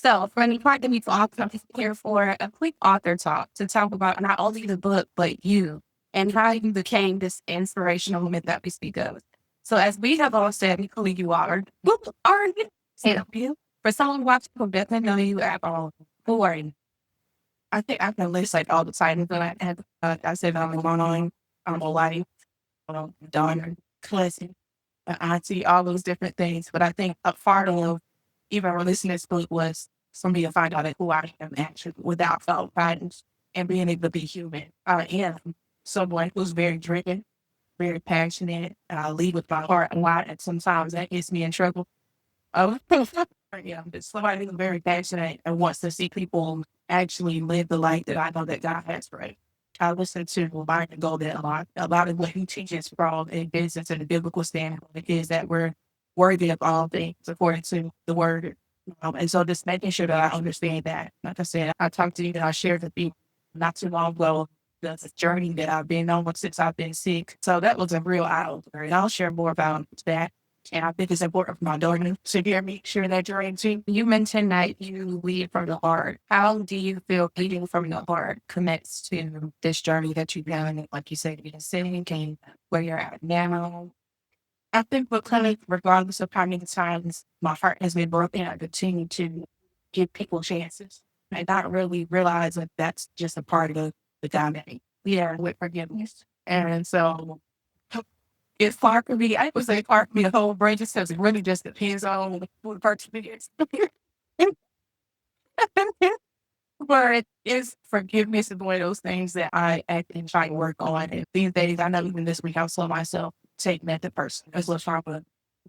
So, for the part that we talk, I'm just here for a quick author talk to talk about not only the book, but you and how you became this inspirational woman that we speak of. So, as we have all said, who you who are you? Sylvia. For someone watching who doesn't know you at all, who are you? I think I can list like all the titles that I have. I said I'm a mom, I'm a wife, daughter, cousin, auntie, all those different things. But I think a part of even releasing this book was for me to find out who I am actually without self guidance and being able to be human. I am someone who's very driven, very passionate. I lead with my heart a lot, and sometimes that gets me in trouble. Oh, yeah, but somebody who's very passionate and wants to see people actually live the life that I know that God has for it. I listen to Byron Golden a lot. A lot of what he teaches from in business and the biblical standpoint is that we're worthy of all things according to the word. And so just making sure that I understand that. Like I said, I talked to you and I shared with you not too long ago the journey that I've been on since I've been sick. So that was a real eye-opener. And I'll share more about that. And I think it's important for my daughter to hear me share that journey too. You mentioned that you lead from the heart. How do you feel leading from the heart connects to this journey that you've done? Like you said, you've been sitting and where you're at now. I think because regardless of how many times my heart has been broken, I continue to give people chances and not really realize that that's just a part of the dynamic. Yeah, with forgiveness. And so it's hard for me. I would say hard for me to hold bridges because it really just depends on who the person is. But it's forgiveness is one of those things that I actually try to work on. And these days, I know even this week, I'll slow myself taking that to person. That's what I'm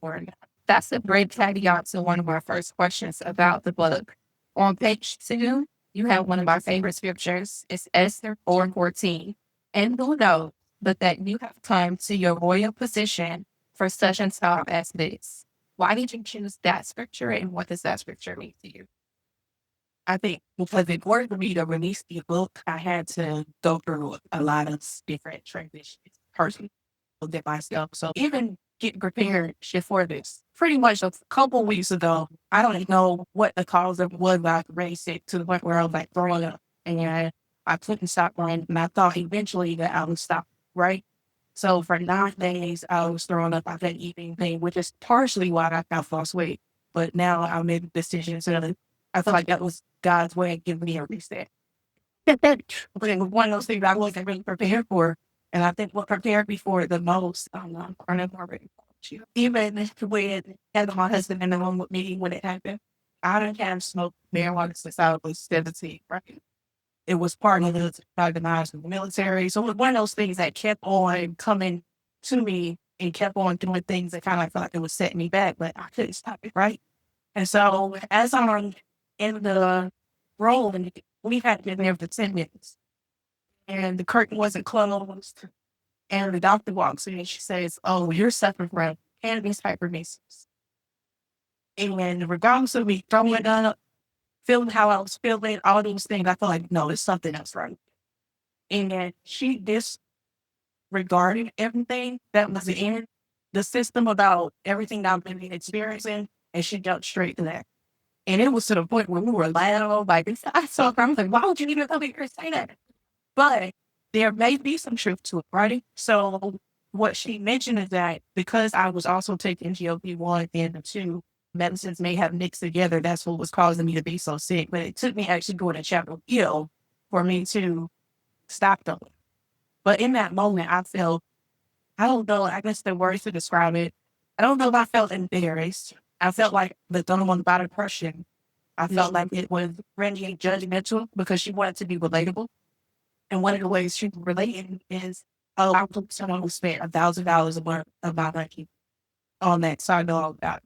going to. That's a great caveat to one of our first questions about the book. On page 2, you have one of my favorite scriptures. It's Esther 4:14. And who knows but that you have come to your royal position for such a time as this. Why did you choose that scripture and what does that scripture mean to you? I think because in order for me to release the book, I had to go through a lot of different transitions personally with myself. So even getting prepared for this, pretty much a couple weeks ago, I don't know what the cause of it was, but I raised it to the point where I was like throwing up. And I couldn't stop running. And I thought eventually that I would stop, right? So for 9 days, I was throwing up on that eating thing, which is partially why I got lost weight. But now I made the decision to, I feel like that was God's way of giving me a reset. But it was one of those things I wasn't really prepared for. And I think what prepared me for it the most, I don't know, I never already told you. Even when having my husband in the room with me when it happened, I didn't have smoked marijuana since I was 17, right? It was part of the organized in the military. So it was one of those things that kept on coming to me and kept on doing things that kind of felt like it was setting me back, but I couldn't stop it, right? And so as I'm in the room, we had been there for 10 minutes and the curtain wasn't closed. And the doctor walks in and she says, "Oh, you're suffering from cannabis hypermesis." And regardless of me throwing up, feeling how I was feeling, all those things, I felt like, no, there's something else right. And she disregarded everything that was in the system about everything that I've been experiencing, and she jumped straight to that. And it was to the point where we were loud, like, I saw her, I was like, why would you even come here and say that? But there may be some truth to it, right? So what she mentioned is that because I was also taking GLP-1 and the two medicines may have mixed together, that's what was causing me to be so sick. But it took me actually going to Chapel Hill for me to stop them. But in that moment, I felt, I don't know, I guess the words to describe it, I don't know if I felt embarrassed. I felt like the gentleman about depression. I felt like it was really judgmental because she wanted to be relatable. And one of the ways she related is, oh, I'm someone who spent $1,000 a month of my money on that. So I know all about it.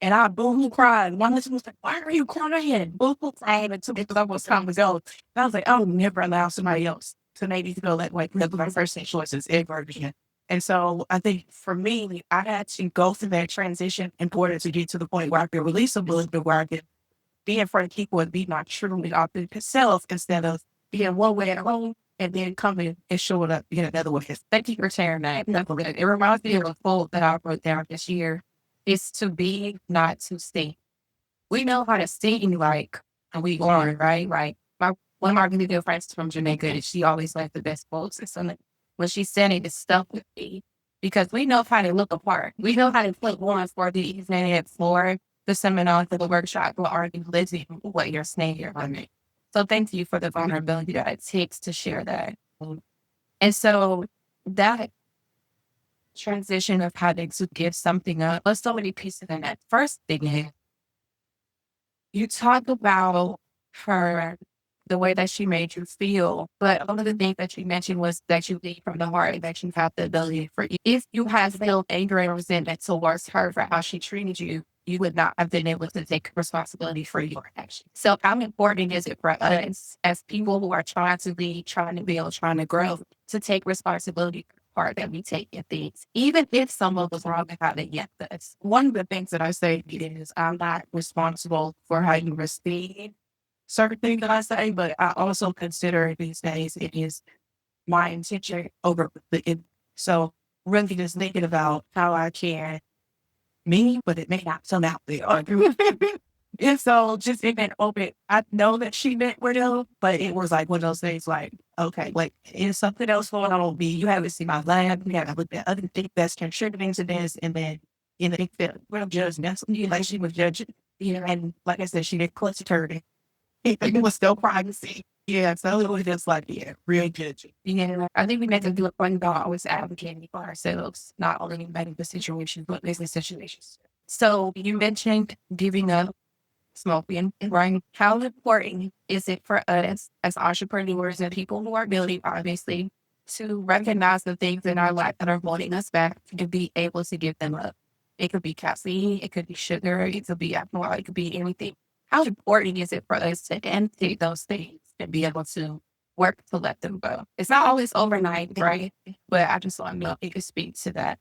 And I boo-hoo cried. One of them was like, why are you crying? Boo-hoo crying. And because I was time to go. And I was like, I will never allow somebody else to maybe feel that way. That's my first choices ever again. And so I think for me, I had to go through that transition in order to get to the point where I could release a little bit, where I could be in front of people and be my truly authentic self instead of being one way at home and then coming and showing up in another way. Thank you for sharing that. It reminds me of a quote that I wrote down this year. It's to be, not to stay. we know how to sing like we are, right? Like one of my really good friends from Jamaica, she always like the best quotes. And so like, when she said it, it stuck with me because we know how to look apart. We know how to put one for the evening, for the seminar, for the workshop, or are you living what you're saying here on me. So thank you for the vulnerability that it takes to share that. And so that transition of having to give something up, there's so many pieces in that. First thing is, you talk about her, the way that she made you feel, but one of the things that you mentioned was that you lead from the heart and that you have the ability for you. If you had felt anger and resentment towards her for how she treated you, you would not have been able to take responsibility for your actions. So how important is it for us as people who are trying to lead, trying to build, trying to grow, to take responsibility for the part that we take in things, even if someone was wrong about it yet? That's one of the things that I say is I'm not responsible for how you receive certain things that I say, but I also consider these days it is my intention over the it. So really just thinking about how I can me, but it may not turn out there. And so just in that moment, I know that she meant well, but it was like one of those things like, okay, like is something else going on with me? You haven't seen my lab, you haven't looked at other things that's contributing to this, and then think that we're judgmental, like she was judging, and like I said, she didn't clutch it turning. It was still privacy. Yeah, so it was just like, yeah, real judging. Yeah, I think we need to do a fun about always advocating for ourselves, not only in medical situations, but business situations. So you mentioned giving up smoking, right? How important is it for us as entrepreneurs and people who are building, obviously, to recognize the things in our life that are holding us back and be able to give them up? It could be caffeine, it could be sugar, it could be alcohol, it could be anything. How important is it for us to empty those things and be able to work to let them go? It's not always overnight, right? But I just want to know if you could speak to that.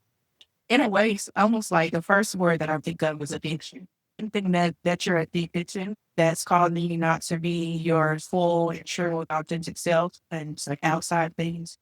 In a way, it's almost like the first word that I think of was addiction. Something that you're addicted to that's causing you not to be your full and true authentic self, and it's like outside things.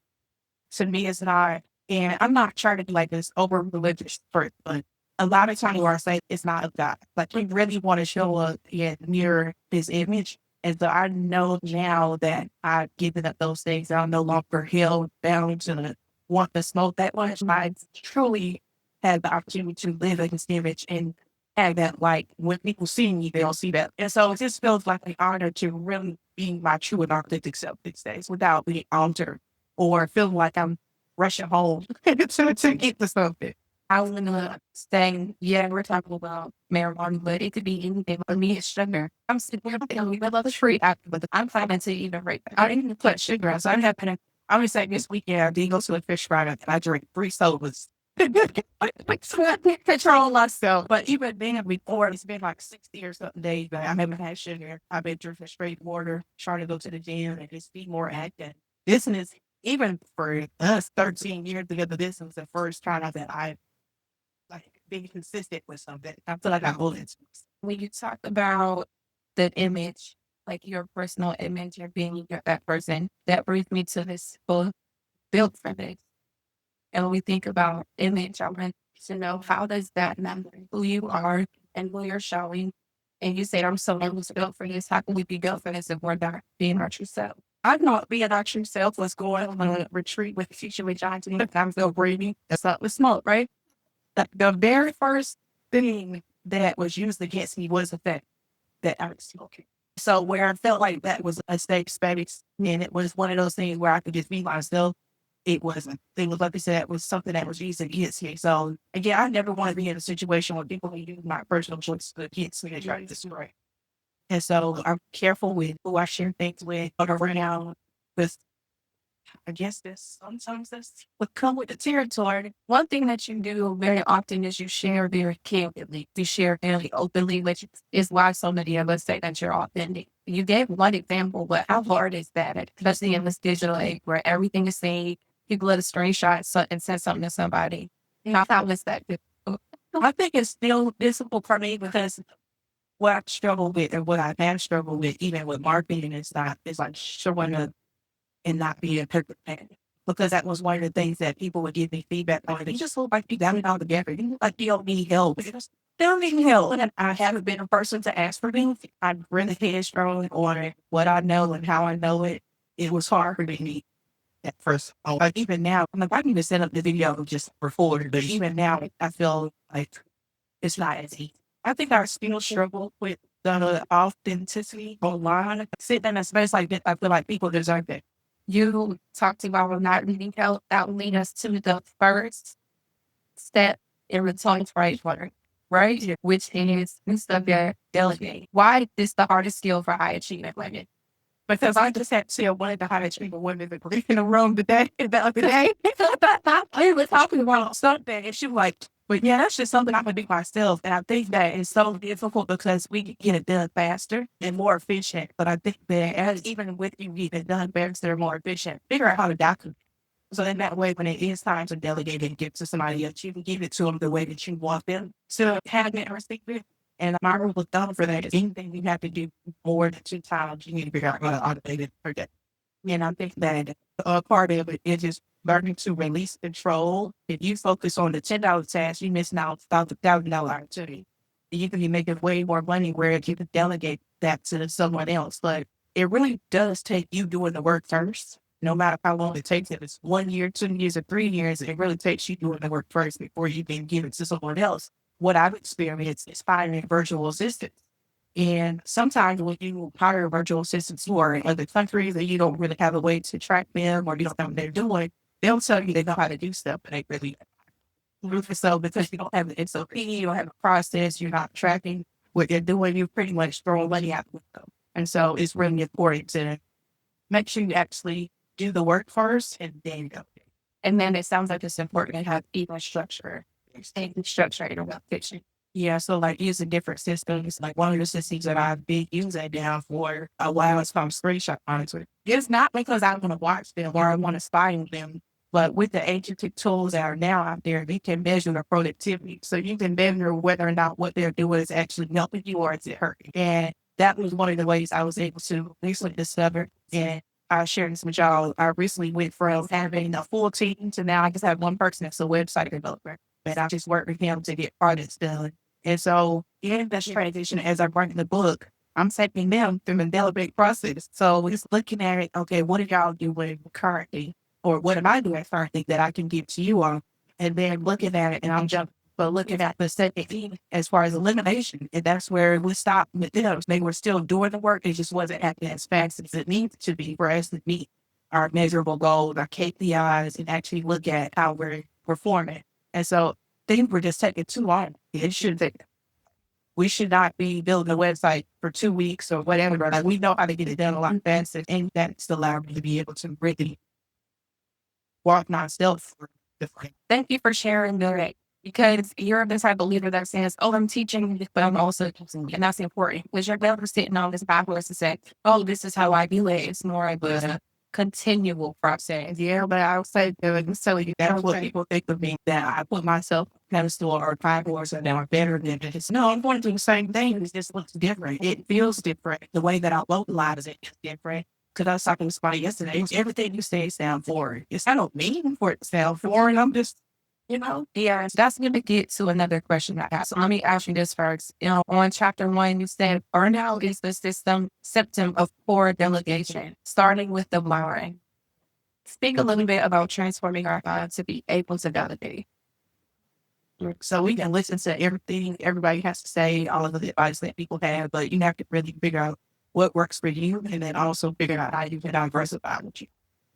To me, it's not. And I'm not trying to be like this over religious person, but a lot of times where I say it's not of God. Like we really want to show up and mirror his image. And so I know now that I've given up those things. I'm no longer held bound to want to smoke that much. I truly had the opportunity to live in his image and have that, like, when people see me, they'll see that. And so it just feels like an honor to really be my true and authentic self these days without being altered or feeling like I'm rushing home to get to something. I was gonna say, yeah, we're talking about marijuana, but it could be anything. For me, it's sugar. I'm sitting here in the middle of the street after, but I'm planning to eat it right now. I didn't even put sugar on, so I'm having I would say this weekend I did go to a fish fry and I drank 3 sodas. So I can't control myself. But even then, before, it's been like 60 or something days that I haven't had sugar. I've been drinking straight water, trying to go to the gym and just be more active. This is even for us 13 years together. This was the first time that I like being consistent with something. I feel like I hold it. When you talk about the image, like your personal image, or being that person, that brings me to this book, Built for This. And when we think about image, I want to know, how does that matter who you are and who you're showing? And you said, I'm so nervous built for this. How can we be built for this if we're not being our true self? I thought being our true self was going on a retreat with Teacher with Johnson. I'm still breathing. That's not with smoke, right? The very first thing that was used against me was the fact that I was smoking. So where I felt like that was a safe space, and it was one of those things where I could just be myself, it wasn't. It was, like I said, it was something that was used against me. So again, I never want to be in a situation where people use my personal choice against me and try to destroy. And so I'm careful with who I share things with around, because I guess this sometimes that's what come with the territory. One thing that you do very often is you share very candidly. You share very openly, which is why so many of us say that you're authentic. You gave one example, but how hard is that, especially in this digital age where everything is saying people let a screenshot and send something to somebody? How is that difficult? I think it's still difficult for me because what I struggle with and what I have struggled with, even with marketing and stuff, is like showing up and not be a perfect fan. because that was one of the things that people would give me feedback on. You just look like you got it all together. You look like you don't need help. They don't need help. And I haven't been a person to ask for things. I'm really headstrong on what I know and how I know it. It was hard for me at first. Like even now, I'm like, I need to set up the video just before, but even now, I feel like it's not as easy. I think I still struggle with the authenticity online. Sitting in a space like this, I feel like people deserve it. You talked about not needing help. That will lead us to the first step in return right? Right? Yeah. Which is Sylvia, delegate. Why is the hardest skill for high achievement women? Because I just had to tell one of the high achievement women that were in the room today, the other day. We were talking about something, and she was like, but yeah, that's just something I'm gonna do myself. And I think that is so difficult because we can get it done faster and more efficient. But I think that as even with you getting it done faster and more efficient, figure out how to document. So in that way, when it is time to delegate and give to somebody else, you can give it to them the way that you want them to have it or receive it. And my rule of thumb for that is anything you have to do more than 2 times, you need to figure out how to automate it per day. And I think that part of it is just learning to release control. If you focus on the $10 task, you're missing out about the $1,000 opportunity. You can be making way more money where you can delegate that to someone else. But it really does take you doing the work first, no matter how long it takes. If it's 1 year, 2 years, or 3 years, it really takes you doing the work first before you can give it to someone else. What I've experienced is hiring virtual assistants. And sometimes when you hire virtual assistants who are in other countries and you don't really have a way to track them or you don't know what they're doing, they'll tell you they know how to do stuff, but they really don't. So because you don't have an SOP, you don't have a process, you're not tracking what they're doing, you're pretty much throwing money out the window. And so it's really important to make sure you actually do the work first and then go. And then it sounds like it's important to have even structure. Staying structured about fiction. Yeah, so like using different systems, like one of the systems that I've been using now for a while is called Screenshot Monitor. It's not because I want to watch them or I want to spy on them, but with the agentic tools that are now out there, they can measure the productivity. So you can measure whether or not what they're doing is actually helping you or is it hurting. And that was one of the ways I was able to recently discover. And I shared this with y'all. I recently went from having a full team to now I just have one person that's a website developer. And I just work with him to get projects done. And so in this transition, as I'm writing the book, I'm taking them through the delegate process. So it's looking at it, okay, what are y'all doing currently? Or what am I doing currently that I can give to you all? And then looking at it, and I'm jumping, but looking at the second thing as far as elimination. And that's where we stopped with them. They were still doing the work. It just wasn't happening as fast as it needs to be for us to meet our measurable goals, our KPIs, and actually look at how we're performing. And so things were just taking too long. It should take. We should not be building a website for 2 weeks or whatever. Like we know how to get it done a lot faster, and that's allowed me to be able to really walk myself through different. Thank you for sharing that because you're the type of leader that says, "Oh, I'm teaching, but I'm also teaching," and that's important because you're never sitting on this backwards to say, "Oh, this is how I do it." It's more of a continual process. Yeah, but I would say that I'm telling you that's what people think of me, that I put myself on a pedestal or 5 horse and are better than this. No, I'm going to do the same thing. It just looks different. It feels different. The way that I vocalize it is different. Because I was talking to somebody yesterday, everything you say sounds foreign. It's I don't mean for it to sound foreign. I'm just yeah, that's going to get to another question I have. So let me ask you this first. On chapter 1, you said burnout is the symptom of poor delegation, starting with the mind. Speak a little bit about transforming our thoughts to be able to delegate. So we can listen to everything everybody has to say, all of the advice that people have, but you have to really figure out what works for you and then also figure out how you can diversify with you.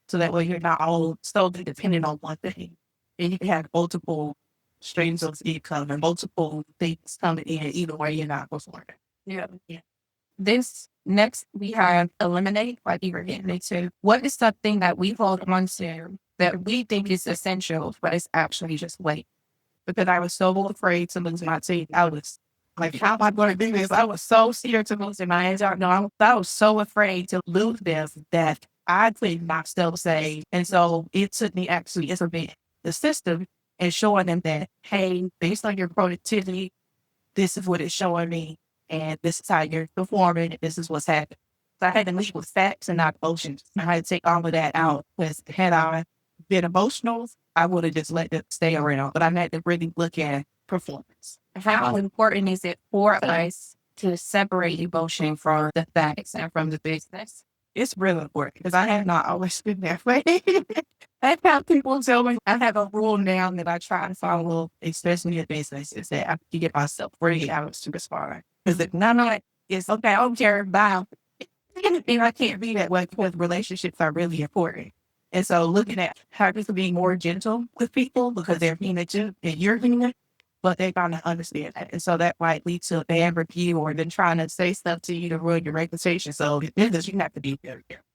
So that way you're not all solely dependent on one thing. And you can have multiple streams of income and multiple things coming in either way you're not performing. Yeah. This next we have eliminate, like you were getting into. What is something that we hold on to that we think is essential, but it's actually just weight? Because I was so afraid to lose my teeth. I was like, how am I going to do this? I was so scared to lose my hands. No, I was so afraid to lose them that I could not still say. And so it took me actually implementing the system and showing them that, hey, based on your productivity, this is what it's showing me. And this is how you're performing. And this is what's happening. So I had to lead with facts and not emotions. I had to take all of that out with head on, been emotional, I would have just let them stay around. But I had to really look at performance. How important is it for us to separate emotion from the facts and from the business? It's really important because I have not always been that way. I've had people tell me I have a rule now that I try to follow, especially in business, is that I have to get myself 48 hours to respond. Because if not, it's okay, I don't care about and I can't be that way because relationships are really important. And so looking at how to be more gentle with people because they're human too and you're human, but they kind of understand that. And so that might lead to a bad review or them trying to say stuff to you to ruin your reputation. So in business, you have to be very careful.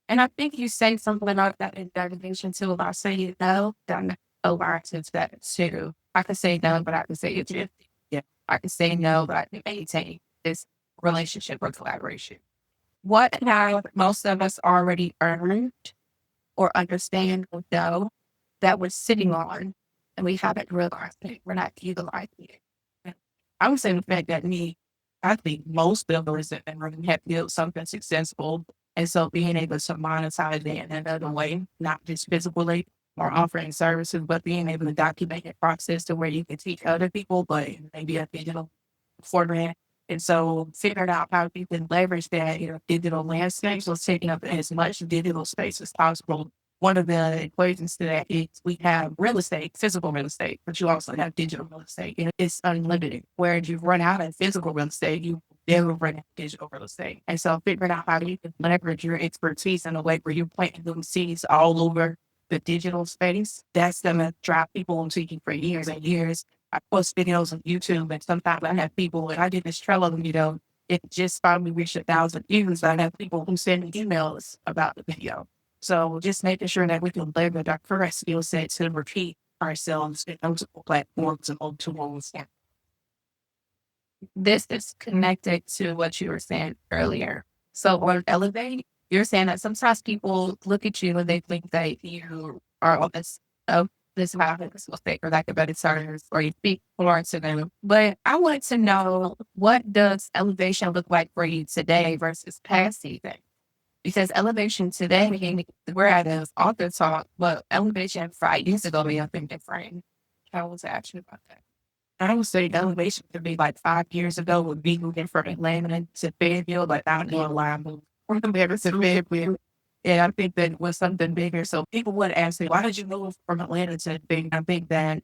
And I think you say something like that in dedication too about saying no. Then overactive that too. I can say no, but I can say it. Yeah. I can say no, but I can maintain this relationship or collaboration. What have most of us already earned or understand or know that we're sitting on and we haven't realized it? We're not utilizing it. I would say the fact that I think most builders in the room have built something successful. And so being able to monetize it in another way, not just physically or offering services, but being able to document the process to where you can teach other people, but maybe a digital format. And so figuring out how you can leverage that, digital landscape, so taking up as much digital space as possible. One of the equations to that is we have real estate, physical real estate, but you also have digital real estate. And it's unlimited. Whereas you run out of physical real estate, you never run out of digital real estate. And so figuring out how you can leverage your expertise in a way where you're planting them seeds all over the digital space, that's going to drive people into you for years and years. I post videos on YouTube and sometimes I have people, and I did this Trello, it just finally reached 1,000 views. I have people who send me emails about the video. So just making sure that we can leverage our current skill set to repeat ourselves in multiple platforms and multiple tools. This is connected to what you were saying earlier. So on Elevate, you're saying that sometimes people look at you and they think that you are on this mistake or like a better terms or you speak more to them. But I want to know, what does elevation look like for you today versus past season? Because elevation today, we're at an author talk, but elevation 5 years ago may have been different. How was action about that? I would say elevation could be like 5 years ago would be moving from Atlanta to Fayetteville, like I don't know why I moved from Atlanta to Fayetteville. And I think that was something bigger. So people would ask me, why did you move from Atlanta to Fayetteville? I think that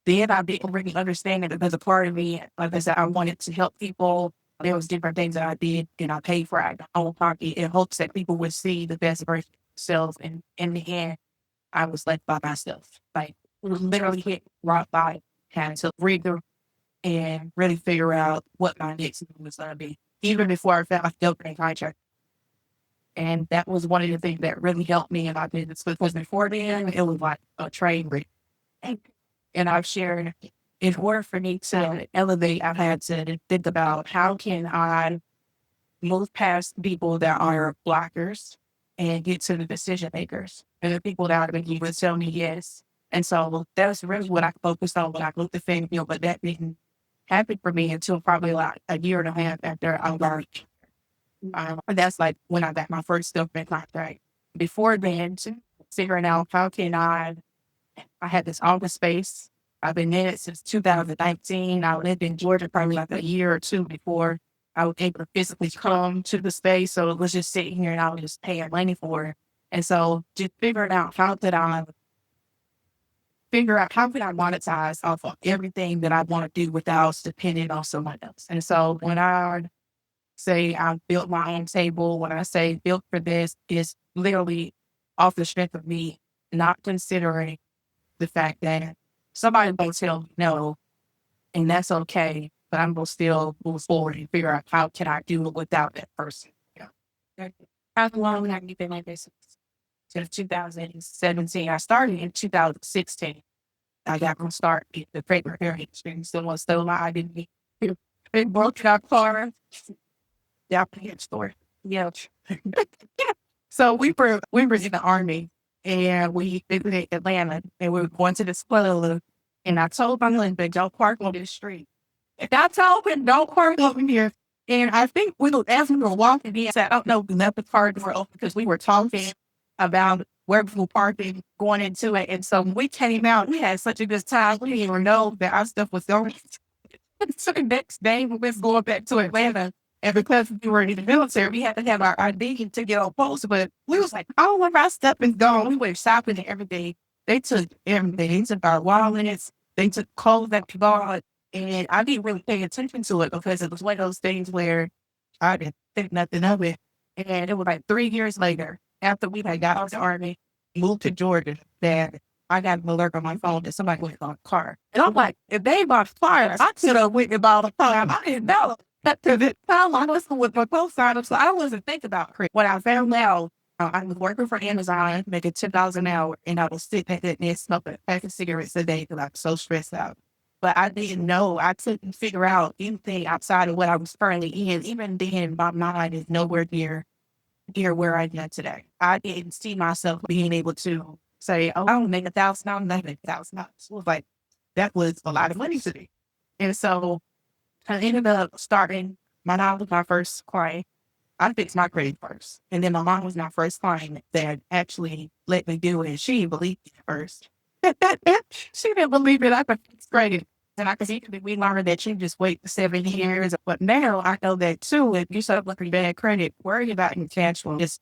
then I didn't really understand it because a part of me, like I said, I wanted to help people. There was different things that I did and I paid for out of my own pocket in hopes that people would see the best version of themselves. And in the end, I was left by myself. Like literally hit rock bottom, had to regroup and really figure out what my next move was going to be, even before I found myself in contract. And that was one of the things that really helped me in my business because before then, it was like a train wreck. And I've shared, in order for me to elevate, I've had to think about how can I move past people that are blockers and get to the decision makers and the people that are going to tell me yes. And so that's really what I focused on when I looked at Fayetteville, but that didn't happen for me until probably like a year and a half after I learned. That's like when I got my first stuff in contract. Before then, figuring out how can I had this office space. I've been in it since 2019. I lived in Georgia probably like a year or two before I was able to physically come to the space. So it was just sitting here and I was just paying money for it. And so just figuring out how could I monetize off of everything that I want to do without depending on someone else. And so when I say I built my own table, when I say built for this, is literally off the strength of me not considering the fact that somebody may tell me no, and that's okay, but I'm going to still move forward and figure out how can I do it without that person. Yeah. How long have you been like this? Since 2017. I started in 2016. I got my start in the paper area experience. Someone stole my identity. It broke our car. Yeah, store. Yeah. So we were in the army and we visited Atlanta and we were going to this club and I told my husband, don't park on this street. And I told him, don't park over here. And I think as we were walking in, I don't know, we left the car door open because we were talking. about where people parking going into it. And so when we came out, we had such a good time. We didn't even know that our stuff was going. So the next day, we was going back to Atlanta. And because we were in the military, we had to have our ID to get on post. But we was like, all of our stuff is gone. We went shopping and everything. They took everything. They took our wallets. They took clothes that we bought. And I didn't really pay attention to it because it was one of those things where I didn't think nothing of it. And it was like 3 years later, after we had got out of the Army, moved to Georgia, that I got an alert on my phone that somebody went on a car. And I'm like, if they bought fire, I should have went and bought a car. I didn't know. Because the time I was with my co-signer, so I wasn't thinking about credit. When I found out, I was working for Amazon, making $10 an hour, and I was sitting at that desk smoking a pack of cigarettes a day because I was so stressed out. But I didn't know. I couldn't figure out anything outside of what I was currently in. Even then, my mind is nowhere near where I am today. I didn't see myself being able to say, oh, I don't make $1,000, I make $1,000. It was like, that was a lot of money to me. And so I ended up starting, my mom was my first client. I fixed my credit first. And then my mom was my first client that actually let me do it. And she didn't believe it first. She didn't believe it. I could fix credit. And I could see that we learned that you just wait for 7 years. But now I know that too. If you start looking bad credit, worry about your cash flow. Just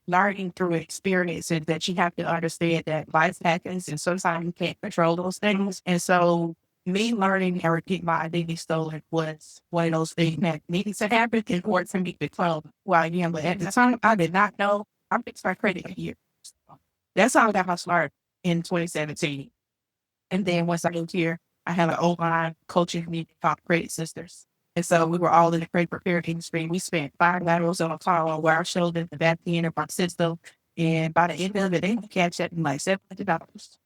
learning through experience and that you have to understand that life happens and sometimes you can't control those things. And so me learning how to get my identity stolen was one of those things that needed to happen in order for me to become who I am. But at the time, I did not know I fixed my credit a year. That's how I got my start in 2017. And then once I moved here, I had an online coaching community called Credit Sisters. And so we were all in the credit repair industry. We spent 5 hours on a call where I showed them the back end of our system. And by the end of it, they would catch up in like $700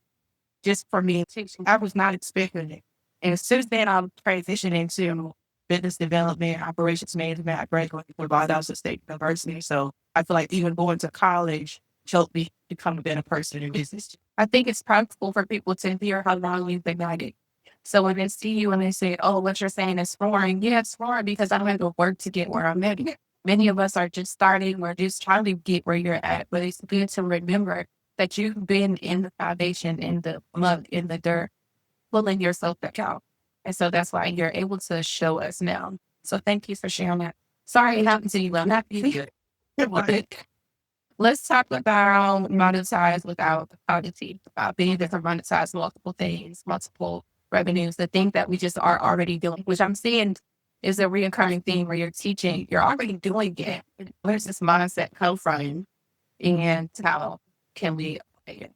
just for me. I was not expecting it. And since then, I've transitioned into business development, operations management. I graduated from Valdosta State University. So I feel like even going to college helped me become a better person in business. I think it's practical for people to hear how long you've been at it. So when they see you and they say, oh, what you're saying is foreign. Yeah, it's foreign because I don't have to work to get where I'm at. Many of us are just starting. We're just trying to get where you're at. But it's good to remember that you've been in the foundation, in the mud, in the dirt, pulling yourself back out. And so that's why you're able to show us now. So thank you for sharing that. Sorry it happened to you. I'm not here. Let's talk about monetize without auditing, about being able to monetize multiple things, multiple revenues, the things that we just are already doing, which I'm seeing is a reoccurring theme where you're teaching, you're already doing it. Where's this mindset come from? And how can we apply it?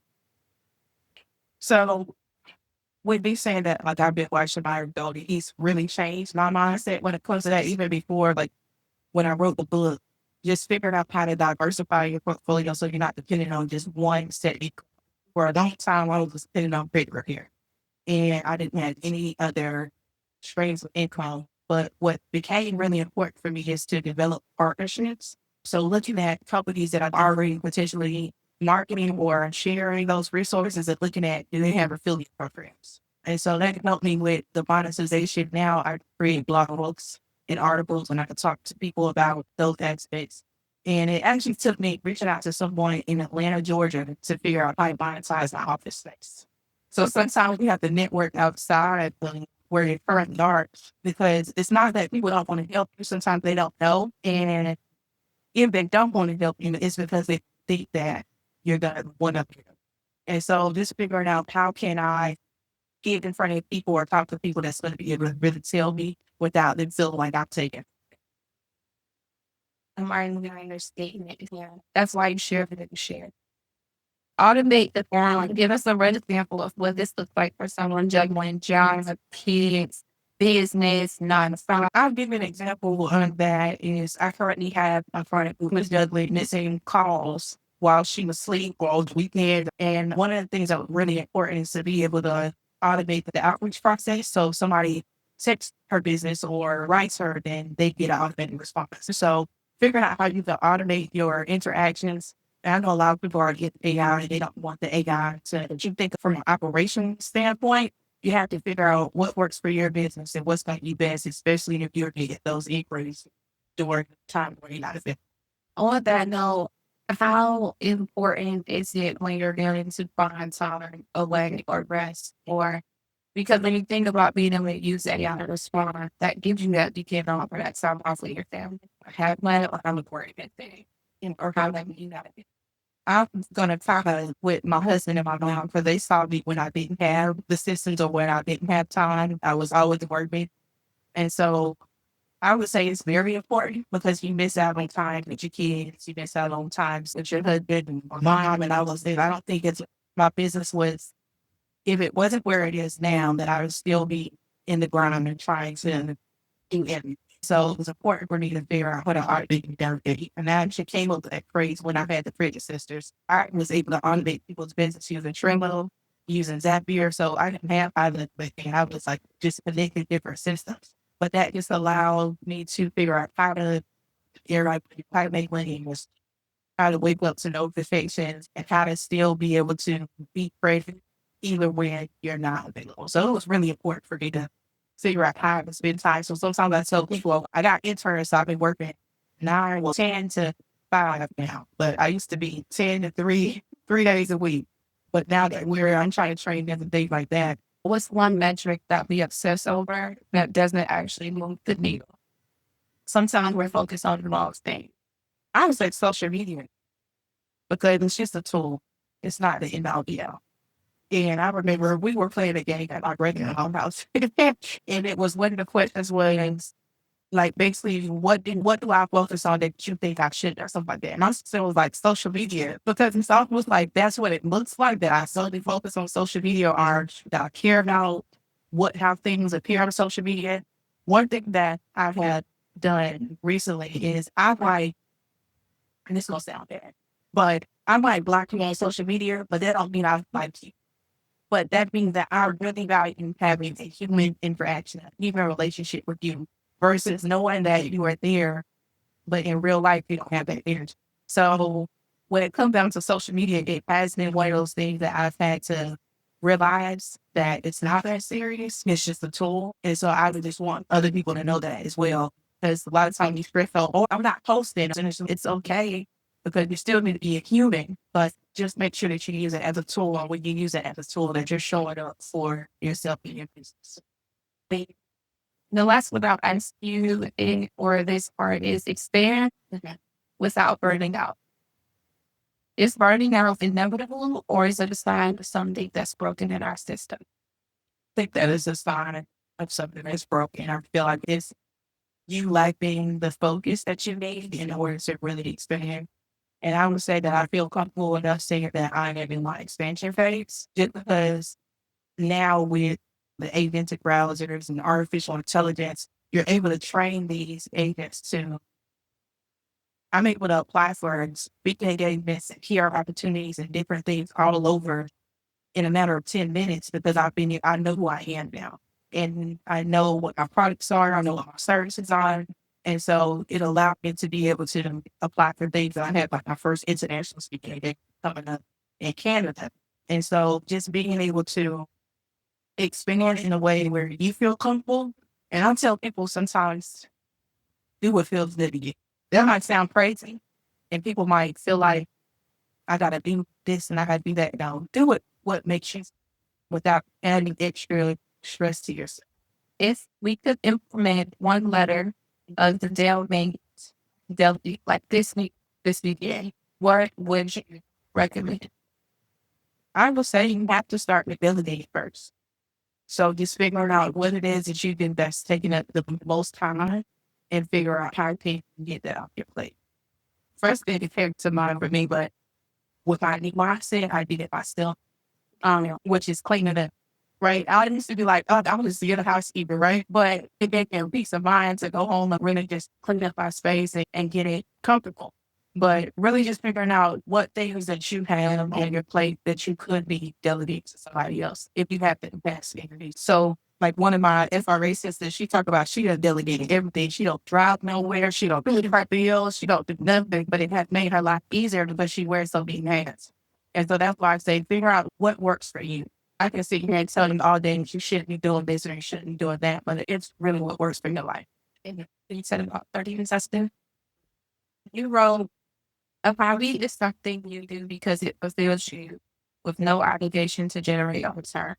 So with me saying that, like I've been watching my ability, he's really changed my mindset when it comes to that, even before, like when I wrote the book, just figuring out how to diversify your portfolio so you're not dependent on just one set income. For a long time, I was dependent on credit repair, and I didn't have any other streams of income. But what became really important for me is to develop partnerships. So looking at companies that are already potentially marketing or sharing those resources and looking at, do they have affiliate programs? And so that helped me with the monetization. Now I create blog posts and articles and I can talk to people about those aspects. And it actually took me reaching out to someone in Atlanta, Georgia to figure out how to monetize my office space. So sometimes we have to network outside where they currently are, because it's not that people don't want to help you. Sometimes they don't know. And if they don't want to help you, it's because they think that you're going to one up them. And so just figuring out how can I get in front of people or talk to people that's going to be able to really tell me without them feeling like I'm taking. I'm learning behind your statement. Yeah. That's why you share what you share. Automate the form. Give us a real example of what this looks like for someone juggling jobs, kids, business, 9 to 5. I'll give you an example of that is I currently have a friend who was juggling missing calls while she was asleep all the weekend. And one of the things that was really important is to be able to automate the outreach process. So somebody texts her business or writes her, then they get an automated response. So figuring out how you can automate your interactions. And I know a lot of people are getting AI and they don't want the AI to, but you think from an operation standpoint, you have to figure out what works for your business and what's going to be best, especially if you're getting those inquiries during the time where you're not available. On that note, How important is it when you're getting to find time away or rest? Or because when you think about being able to use AI to respond, that gives you that weekend off or that time off with your family. Have fun or have a great thing. Or how that you got it. I'm gonna talk with my husband and my mom because they saw me when I didn't have the systems or when I didn't have time. I was always working. And so I would say it's very important because you miss out on time with your kids. You miss out on times with your husband and my mom. And I was there. I don't think it's my business was, if it wasn't where it is now, that I would still be in the ground and trying to do everything. So it was important for me to figure out what I ought to do down there. And I actually came up with that phrase when I had the Fridget sisters. I was able to automate people's business using Trello, using Zapier. So I didn't have either, but I was like just connecting different systems. But that just allowed me to figure out how to, how to make money, was how to wake up to notifications and how to still be able to be present even when you're not available. So it was really important for me to figure out how to spend time. So sometimes I tell people, I got interns, so I've been working 10 to 5 now, but I used to be 10 to 3 days a week. But now that I'm trying to train them and things like that. What's one metric that we obsess over that doesn't actually move the needle? Sometimes we're focused on the wrong thing. I would say social media because it's just a tool. It's not the end all be all. And I remember we were playing a game at my regular house, and it was one of the questions was like basically what do I focus on that you think I should or something like that. And I still was like social media because it's almost like that's what it looks like that I solely focus on social media or that I care about how things appear on social media. One thing that I've had done recently is I might, and this gonna sound bad, but I might block you on social media, but that don't mean I like you. But that means that I really value having a human interaction, even a relationship with you, versus knowing that you are there, but in real life, you don't have that energy. So when it comes down to social media, it has been one of those things that I've had to realize that it's not that serious. It's just a tool. And so I would just want other people to know that as well. Because a lot of times you stress out, oh, I'm not posting. And it's okay because you still need to be a human, but just make sure that you use it as a tool. Or when you use it as a tool, that you're showing up for yourself and your business. The last one I'll ask you or this part is expand without burning out. Is burning out inevitable or is it a sign of something that's broken in our system? I think that is a sign of something that's broken. I feel like it's you lacking the focus that you need in order to really expand. And I would say that I feel comfortable enough saying that I am in my expansion phase just because now with the agentic browsers and artificial intelligence, you're able to train these agents to, I'm able to apply for speaking engagements and PR opportunities and different things all over in a matter of 10 minutes because I know who I am now. And I know what my products are, I know what my services are. And so it allowed me to be able to apply for things. I had like my first international speaking engagement coming up in Canada. And so just being able to expand in a way where you feel comfortable. And I tell people sometimes do what feels good to you. That might sound crazy. And people might feel like I gotta do this and I gotta do that. No, do it what makes you without adding extra stress to yourself. If we could implement one letter of the Delegate, like this weekend, what would you recommend? I would say you have to start with Delegate first. So just figuring out what it is that you think that's taking up the most time and figure out how to get that off your plate. First thing that came to mind for me, but with my mindset, I did it myself, which is cleaning up, right? I used to be like, oh, I'm just the other housekeeper, right? But it gave me a peace of mind to go home and really just clean up our space and get it comfortable. But really just figuring out what things that you have on your plate that you could be delegating to somebody else if you have the capacity. So like one of my FRA sisters, she talked about she done delegated everything. She don't drive nowhere. She don't pay her bills. She don't do nothing, but it has made her life easier because she wears so many hats. And so that's why I say figure out what works for you. I can sit here and tell you all day that you shouldn't be doing this or you shouldn't be doing that, but it's really what works for your life. And you said about 30 minutes, I still. You wrote A hobby is something you do because it fulfills you with no obligation to generate a return.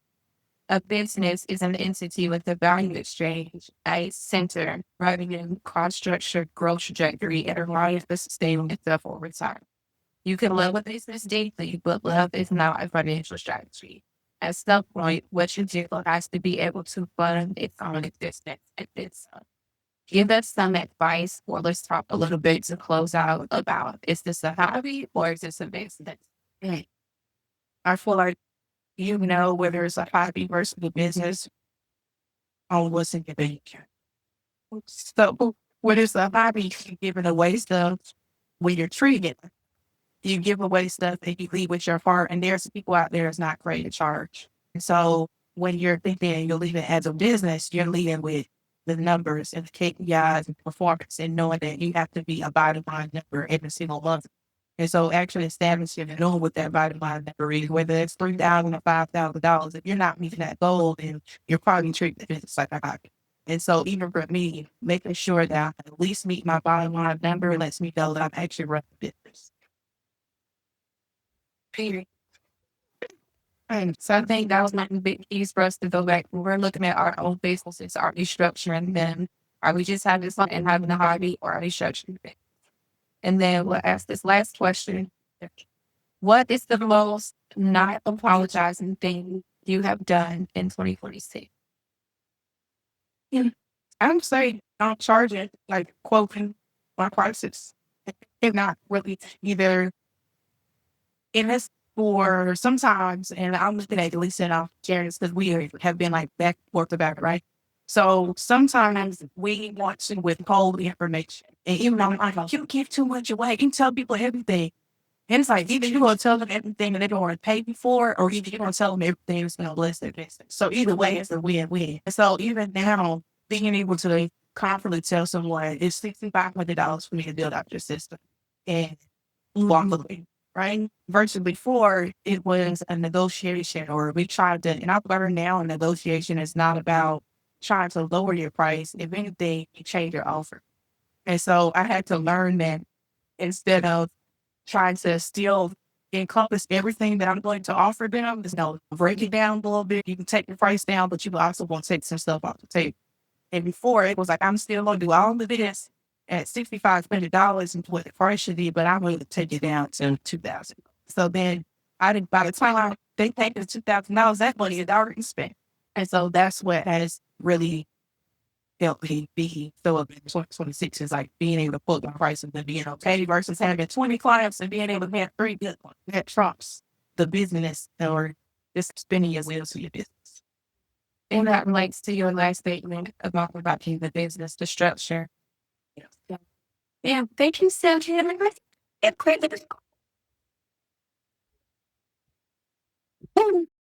A business is an entity with a value exchange, a center, revenue, cost structure, growth trajectory, and reliance to sustain itself over time. You can love a business deeply, but love is not a financial strategy. At some point, what you do has to be able to fund its own existence. And it's give us some advice, or let's talk a little bit to close out about, is this a hobby or is this a business? Mm. I feel like you know whether it's a hobby versus a business on what's in your bank account. So when it's a hobby, you're giving away stuff when you're treating it. You give away stuff and you leave with your heart. And there's people out there that's not great at charge. And so when you're thinking you're leaving as a business, you're leading with the numbers and the KPIs and performance and knowing that you have to be a bottom line number every single month. And so actually establishing and knowing what that bottom line number is, whether it's $3,000 or $5,000, if you're not meeting that goal, then you're probably treating the business like a hobby. And so even for me, making sure that I at least meet my bottom line number lets me know that I'm actually running the business. Period. And so I think that was my big piece for us to go back. We're looking at our own businesses. Are we structuring them? Are we just having fun and having a hobby, or are we structuring them? And then we'll ask this last question. What is the most not apologizing thing you have done in 2026? Yeah. I would say not charging, like quoting my prices. And not really either it is for sometimes, and I'm looking at Lisa and I'm curious because have been like back and forth about it, right? So sometimes we want to withhold the information. And even though I'm like, you give too much away, you can tell people everything. And it's like either you're gonna tell them everything and they don't want to pay you for it, or either you're gonna tell them everything that's gonna bless their business. So either way, it's a win-win. And so even now, being able to confidently tell someone it's $6,500 for me to build out your system and walk away, right? Versus before, it was a negotiation, or we tried to, and I've learned now a negotiation is not about trying to lower your price. If anything, you change your offer. And so I had to learn that instead of trying to still encompass everything that I'm going to offer them, break it down a little bit. You can take the price down, but you also want to take some stuff off the table. And before it was like, I'm still going to do all of this at $6,500 and what the price should be, but I'm going to take it down to 2,000. So then I think by the time they take the $2,000, that money is already spent. And so that's what has really helped me be so up in 2026 is like being able to put my prices and being okay versus having 20 clients and being able to have 3 good ones. That trumps the business or just spinning your wheels to your business. And that relates to your last statement about the business, the structure. Yeah. Yeah. Thank you so much. It